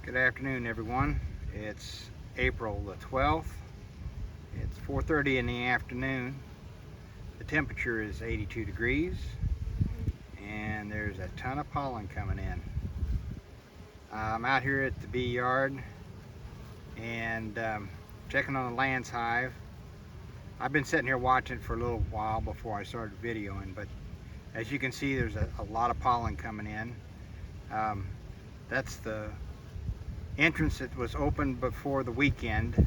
Good afternoon, everyone. It's April the 12th. It's 4:30 in the afternoon. The temperature is 82 degrees and there's a ton of pollen coming in. I'm out here at the bee yard and checking on the Lance hive. I've been sitting here watching for a little while before I started videoing, but as you can see, there's a lot of pollen coming in. That's the entrance that was open before the weekend.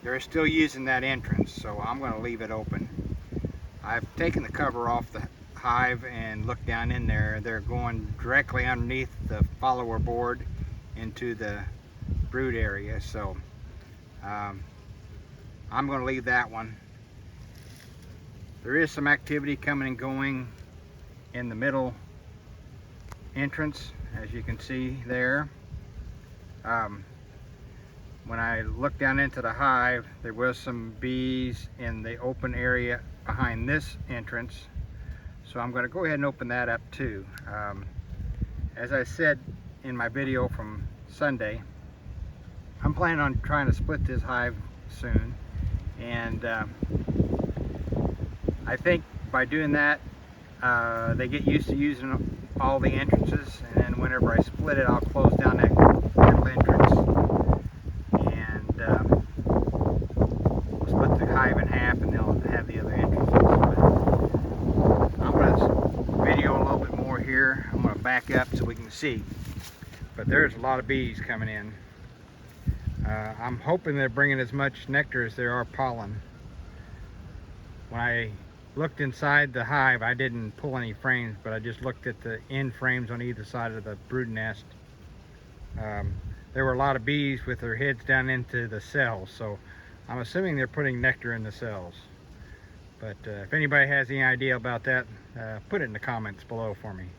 They're still using that entrance, so I'm going to leave it open. I've taken the cover off the hive and looked down in there. They're going directly underneath the follower board into the brood area, so I'm going to leave that one. There is some activity coming and going in the middle entrance, as you can see there. When I looked down into the hive, there was some bees in the open area behind this entrance, so I'm going to go ahead and open that up too. As I said in my video from Sunday, I'm planning on trying to split this hive soon, and I think by doing that they get used to using all the entrances, and then whenever I split it, I'll close down that middle entrance and we'll split the hive in half, and they'll have the other entrances. But I'm going to video a little bit more here. I'm going to back up so we can see, but there's a lot of bees coming in. I'm hoping they're bringing as much nectar as there are pollen. When I looked inside the hive, I didn't pull any frames, but I just looked at the end frames on either side of the brood nest. There were a lot of bees with their heads down into the cells, so I'm assuming they're putting nectar in the cells. But if anybody has any idea about that, put it in the comments below for me.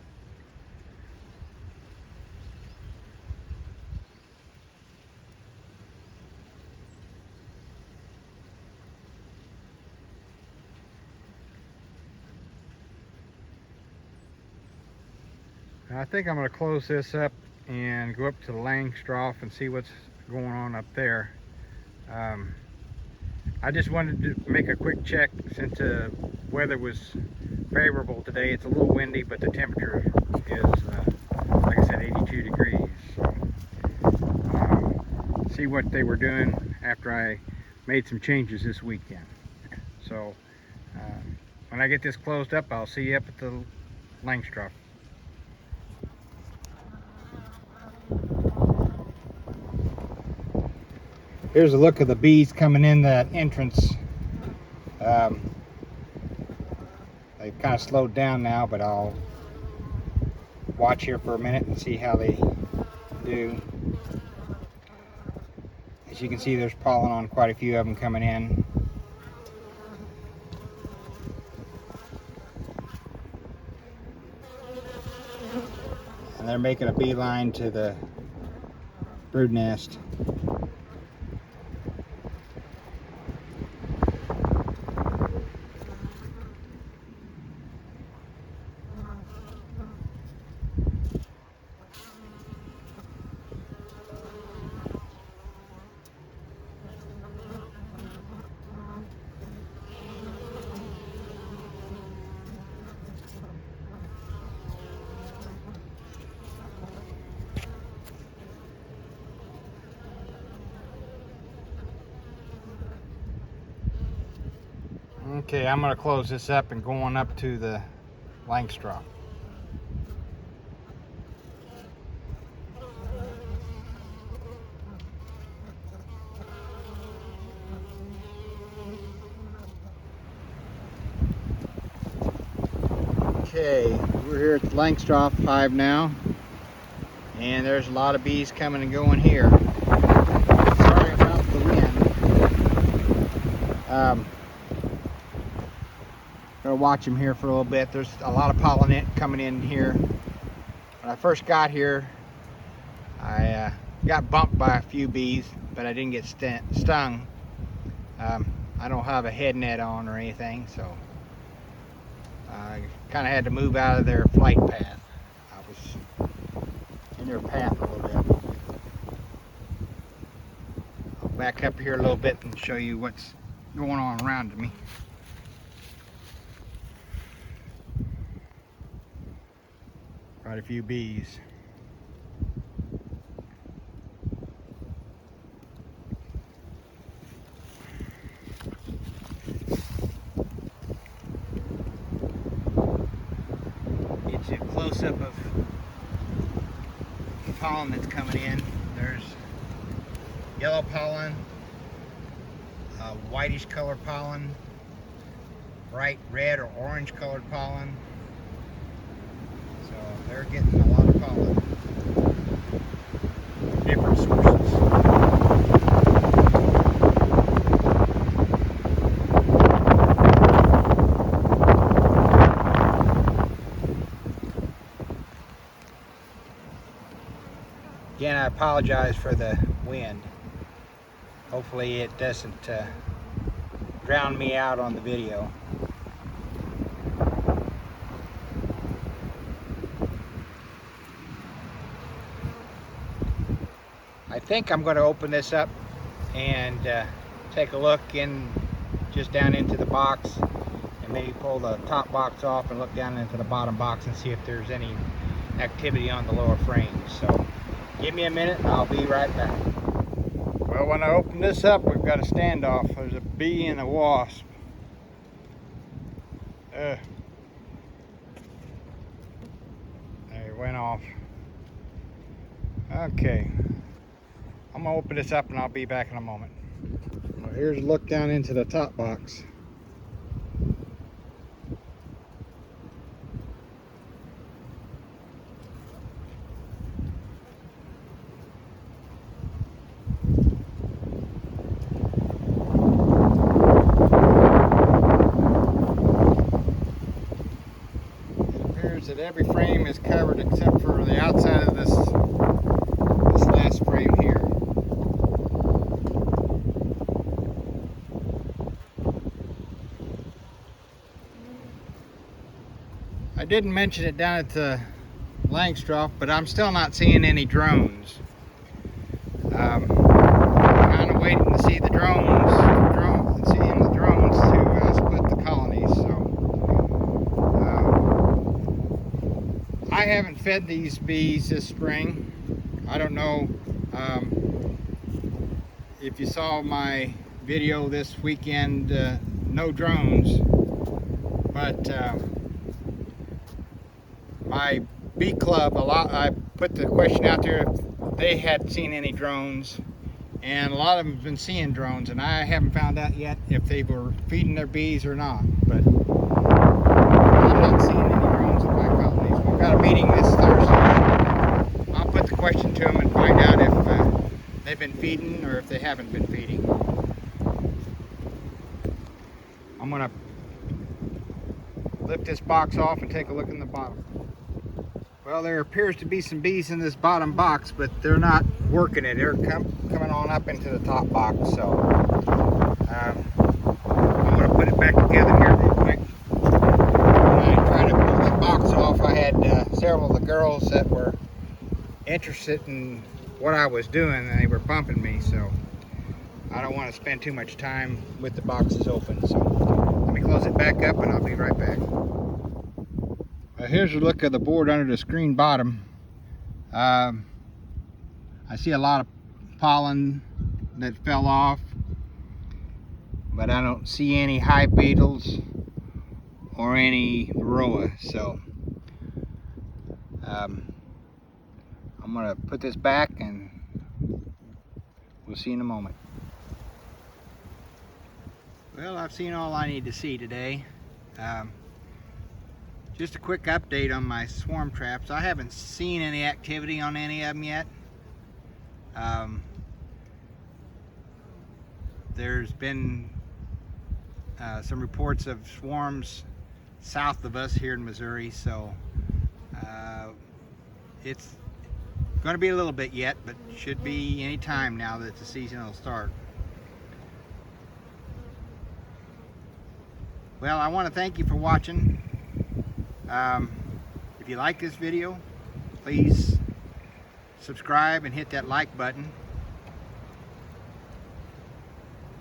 I think I'm going to close this up and go up to the Langstroth and see what's going on up there. I just wanted to make a quick check since the weather was favorable today. It's a little windy, but the temperature is, like I said, 82 degrees. So, see what they were doing after I made some changes this weekend. So when I get this closed up, I'll see you up at the Langstroth. Here's a look of the bees coming in that entrance. They've kind of slowed down now, but I'll watch here for a minute and see how they do. As you can see, there's pollen on quite a few of them coming in. And they're making a beeline to the brood nest. Okay, I'm going to close this up and go on up to the Langstroth. Okay, we're here at the Langstroth hive now, and there's a lot of bees coming and going here. Sorry about the wind. Gonna watch them here for a little bit. There's a lot of pollen coming in here. When I first got here, I got bumped by a few bees, but I didn't get stung. I don't have a head net on or anything, so I kind of had to move out of their flight path. I was in their path a little bit. back up here a little bit and show you what's going on around me. Quite a few bees. Get you a close-up of the pollen that's coming in. There's yellow pollen, whitish colored pollen, bright red or orange colored pollen. So they're getting a lot of pollen. Different sources. Again, I apologize for the wind. Hopefully it doesn't drown me out on the video. I think I'm going to open this up and take a look in just down into the box, and maybe pull the top box off and look down into the bottom box and see if there's any activity on the lower frames. So give me a minute and I'll be right back. Well, when I open this up, we've got a standoff. There's a bee and a wasp. There, it went off. Okay. I'm gonna open this up and I'll be back in a moment. Well, here's a look down into the top box. It appears that every frame is covered except for the outside of this last frame here. I didn't mention it down at the Langstroth, but I'm still not seeing any drones. I'm kind of waiting to see the drones to split the colonies. So I haven't fed these bees this spring. I don't know if you saw my video this weekend, no drones, but my bee club, I put the question out there if they had seen any drones, and a lot of them have been seeing drones, and I haven't found out yet if they were feeding their bees or not. But I'm not seeing any drones in my colonies. We've got a meeting this Thursday. I'll put the question to them and find out if they've been feeding or if they haven't been feeding. I'm gonna lift this box off and take a look in the bottom. Well, there appears to be some bees in this bottom box, but they're not working it. They're coming on up into the top box. So I'm going to put it back together here real quick. When I tried to pull the box off, I had several of the girls that were interested in what I was doing, and they were bumping me. So I don't want to spend too much time with the boxes open. So let me close it back up and I'll be right back. Here's a look at the board under the screen bottom. I see a lot of pollen that fell off, but I don't see any hive beetles or any varroa. So I'm going to put this back and we'll see in a moment. Well, I've seen all I need to see today. Just a quick update on my swarm traps. I haven't seen any activity on any of them yet. There's been some reports of swarms south of us here in Missouri, so it's going to be a little bit yet, but should be any time now that the season will start. Well, I want to thank you for watching. If you like this video, please subscribe and hit that like button.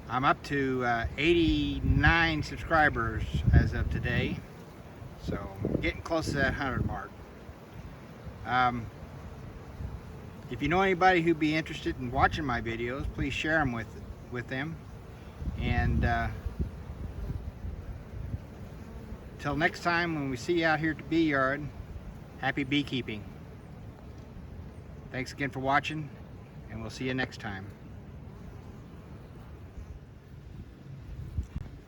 I'm up to 89 subscribers as of today, so getting close to that 100 mark. If you know anybody who'd be interested in watching my videos, please share them with them. And till next time when we see you out here at the bee yard, happy beekeeping. Thanks again for watching, and we'll see you next time.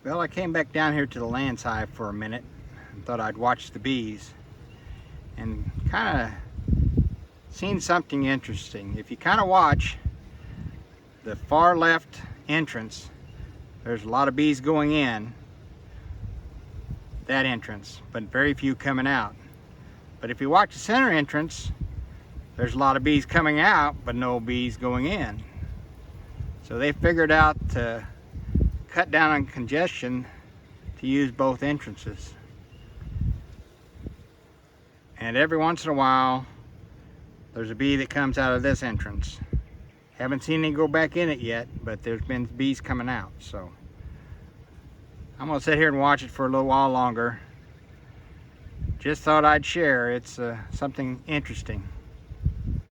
Well, I came back down here to the Lance hive for a minute and thought I'd watch the bees, and kind of seen something interesting. If you kind of watch the far left entrance, there's a lot of bees going in that entrance, but very few coming out. But if you watch the center entrance, there's a lot of bees coming out, but no bees going in. So they figured out to cut down on congestion to use both entrances. And every once in a while, there's a bee that comes out of this entrance. Haven't seen any go back in it yet, but there's been bees coming out. So I'm gonna sit here and watch it for a little while longer. Just thought I'd share. It's something interesting.